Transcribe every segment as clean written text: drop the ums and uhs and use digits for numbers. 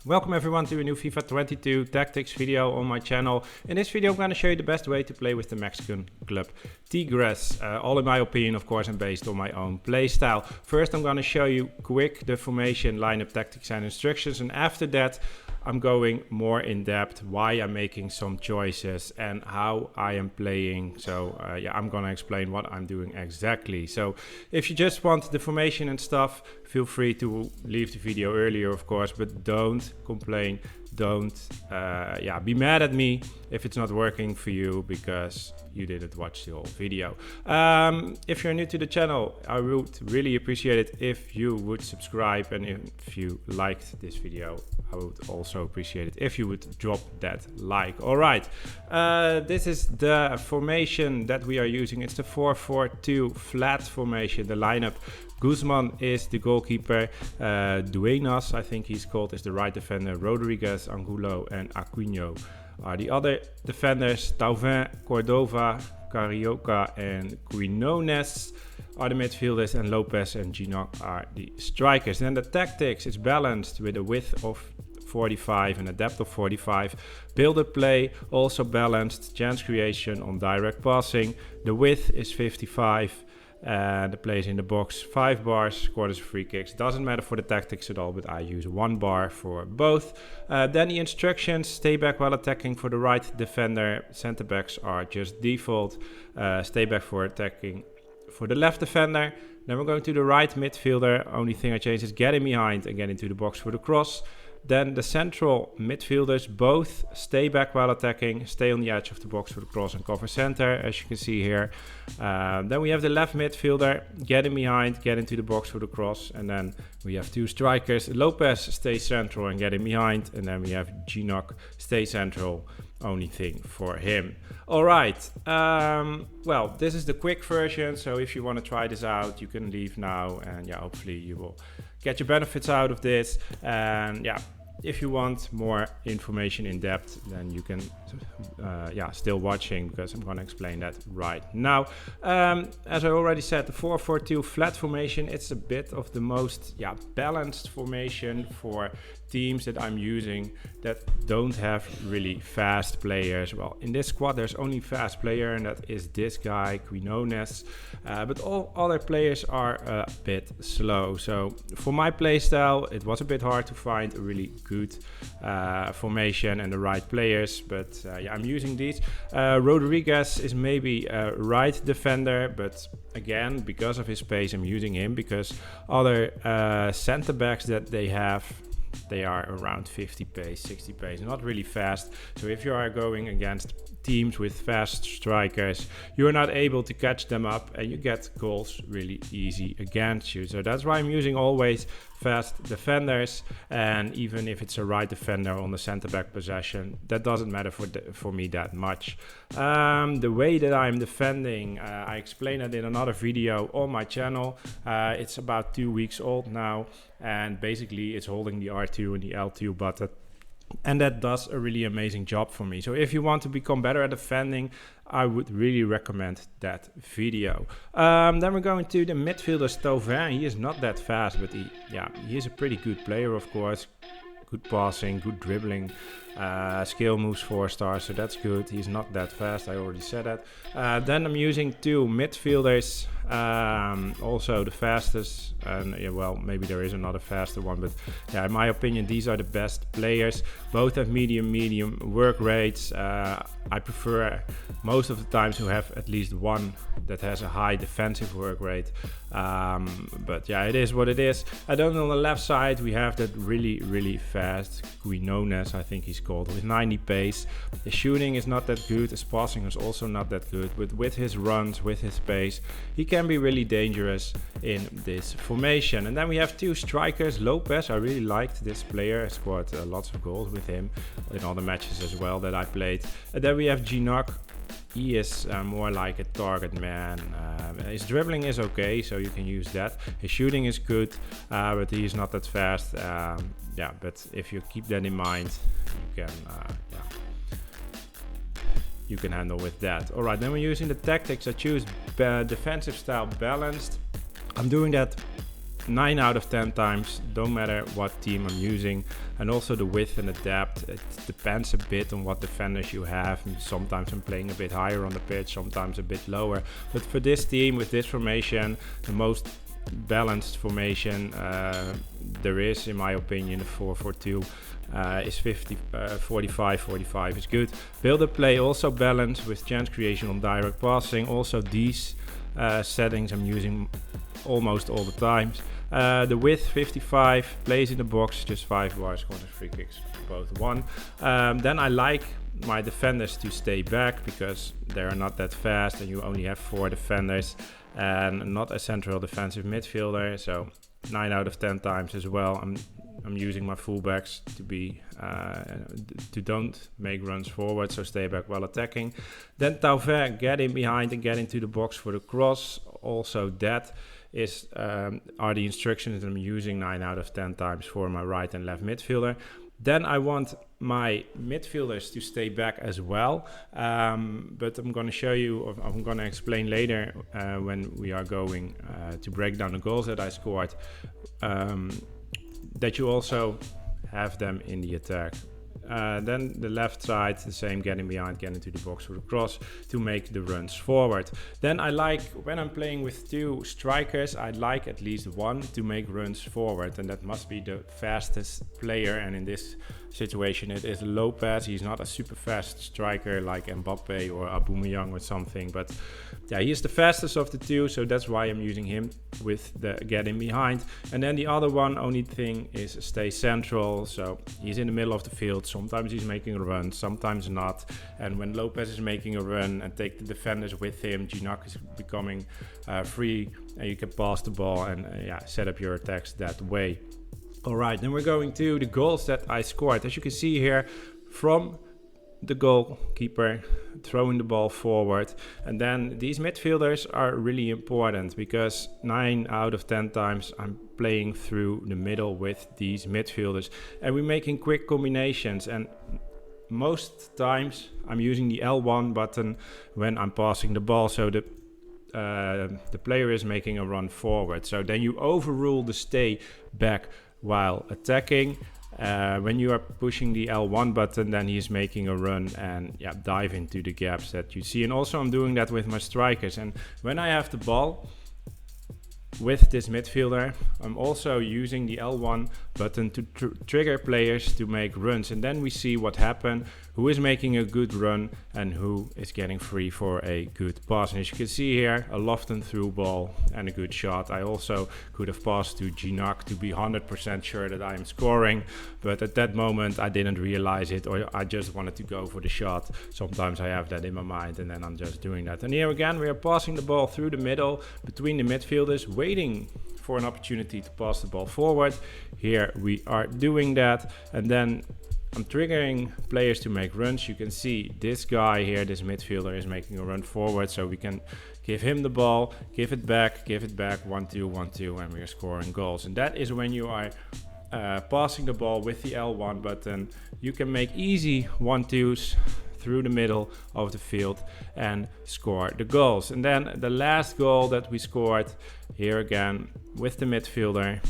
Welcome everyone to a new FIFA 22 tactics video on my channel. In this video I'm going to show you the best way to play with the Mexican club TIGRES. All in my opinion, of course, and based on my own playstyle. First I'm going to show you quick the formation, lineup, tactics and instructions, and after that I'm going more in depth why I'm making some choices and how I am playing. So I'm gonna explain what I'm doing exactly. So if you just want the formation and stuff, feel free to leave the video earlier, of course, but don't complain. Don't be mad at me if it's not working for you because you didn't watch the whole video. If you're new to the channel, I would really appreciate it if you would subscribe, and if you liked this video, I would also appreciate it if you would drop that like. All right, this is the formation that we are using. It's the 4-4-2 flat formation. The lineup: Guzman is the goalkeeper, Duenas, I think he's called, is the right defender, Rodriguez, Angulo and Aquino are the other defenders, Tauvin, Cordova, Carioca and Quinones are the midfielders, and Lopez and Ginoc are the strikers. Then the tactics is balanced with a width of 45 and a depth of 45. Build-up play also balanced, chance creation on direct passing. The width is 55. The plays in the box 5 bars, quarters, free kicks. Doesn't matter for the tactics at all, but I use 1 bar for both. Then the instructions: stay back while attacking for the right defender. Center backs are just default. Stay back for attacking for the left defender. Then we're going to the right midfielder. Only thing I changed is get in behind and get into the box for the cross. Then the central midfielders both stay back while attacking, stay on the edge of the box for the cross and cover center, as you can see here. Then we have the left midfielder, get in behind, get into the box for the cross. And then we have 2 strikers. Lopez stays central and get in behind. And then we have Ginoc, stay central, only thing for him. All right, well, this is the quick version. So if you want to try this out, you can leave now. And hopefully you will get your benefits out of this. And if you want more information in depth, then you can still watching, because I'm going to explain that right now. As I already said, the 4-4-2 flat formation, it's a bit of the most balanced formation for teams that I'm using that don't have really fast players. Well, in this squad there's only fast player, and that is this guy, Quinones, but all other players are a bit slow. So for my playstyle it was a bit hard to find a really good formation and the right players, but I'm using these. Rodriguez is maybe a right defender, but again, because of his pace, I'm using him, because other center backs that they have, they are around 50 pace, 60 pace, not really fast. So if you are going against teams with fast strikers, you are not able to catch them up, and you get goals really easy against you. So that's why I'm using always fast defenders, and even if it's a right defender on the center back possession, that doesn't matter for me that much. The way that I'm defending, I explained it in another video on my channel. It's about 2 weeks old now, and basically it's holding the R2 and the L2 button, and that does a really amazing job for me. So if you want to become better at defending, I would really recommend that video. Then we're going to the midfielder, Tauvin. He is not that fast, but he is a pretty good player, of course. Good passing, good dribbling, skill moves 4 stars, so that's good. He's not that fast, I already said that. Then I'm using 2 midfielders, also the fastest, and well, maybe there is another faster one, but in my opinion these are the best players. Both have medium work rates. I prefer most of the time to have at least one that has a high defensive work rate, but it is what it is. And then on the left side we have that really fast Quinones, I think he's called, with 90 pace. His shooting is not that good, his passing is also not that good, but with his runs, with his pace, he can be really dangerous in this formation. And then we have 2 strikers. Lopez, I really liked this player. I scored lots of goals with him in all the matches as well that I played. And then we have Ginoc. He is more like a target man. His dribbling is okay, so you can use that. His shooting is good, but he is not that fast. But if you keep that in mind, you can handle with that. All right, then we're using the tactics. I choose defensive style balanced. I'm doing that 9 out of 10 times, don't matter what team I'm using. And also the width and the depth, it depends a bit on what defenders you have. Sometimes I'm playing a bit higher on the pitch, sometimes a bit lower. But for this team, with this formation, the most balanced formation there is, in my opinion, the 4-4-2 is 45-45 is good. Build up play also balanced with chance creation on direct passing. Also these settings I'm using almost all the times. The width 55, plays in the box, just 5 bars, corners, free kicks, both 1. Then I like my defenders to stay back because they are not that fast and you only have 4 defenders and not a central defensive midfielder. So 9 out of 10 times as well, I'm using my fullbacks to be to don't make runs forward, so stay back while attacking. Then Tauvert, get in behind and get into the box for the cross. Also that is are the instructions that I'm using 9 out of 10 times for my right and left midfielder. Then I want my midfielders to stay back as well, but I'm going to show you, or I'm going to explain later when we are going to break down the goals that I scored, that you also have them in the attack. Then the left side, the same, getting behind, get into the box for the cross to make the runs forward. Then I like, when I'm playing with 2 strikers, I like at least 1 to make runs forward, and that must be the fastest player. And in this situation it is Lopez. He's not a super fast striker like Mbappe or Aubameyang or something, but yeah, he is the fastest of the 2, so that's why I'm using him with the getting behind. And then the other one, only thing is stay central, so he's in the middle of the field. Sometimes he's making a run, sometimes not. And when Lopez is making a run and take the defenders with him, Gignac is becoming free and you can pass the ball and yeah, set up your attacks that way. Alright, then we're going to the goals that I scored. As you can see here, from the goalkeeper throwing the ball forward. And then these midfielders are really important because 9 out of 10 times I'm playing through the middle with these midfielders and we're making quick combinations, and most times I'm using the L1 button when I'm passing the ball, so the player is making a run forward. So then you overrule the stay back while attacking. When you are pushing the L1 button, then he's making a run and yeah, dive into the gaps that you see. And also I'm doing that with my strikers. And when I have the ball with this midfielder, I'm also using the L1 button to trigger players to make runs, and then we see what happened, who is making a good run and who is getting free for a good pass. And as you can see here, a lofted through ball and a good shot. I also could have passed to Gignac to be 100% sure that I am scoring, but at that moment I didn't realize it, or I just wanted to go for the shot. Sometimes I have that in my mind and then I'm just doing that. And here again we are passing the ball through the middle between the midfielders, waiting for an opportunity to pass the ball forward. Here we are doing that, and then I'm triggering players to make runs. You can see this guy here, this midfielder, is making a run forward, so we can give him the ball, give it back, 1-2, 1-2, and we are scoring goals. And that is when you are passing the ball with the L1 button. You can make easy 1-2s through the middle of the field and score the goals. And then the last goal that we scored, here again with the midfielder.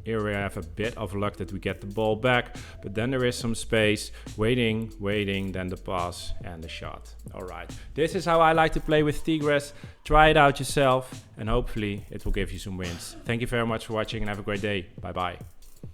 Here we have a bit of luck that we get the ball back, but then there is some space, waiting, then the pass and the shot. Alright, this is how I like to play with Tigres. Try it out yourself and hopefully it will give you some wins. Thank you very much for watching and have a great day. Bye bye.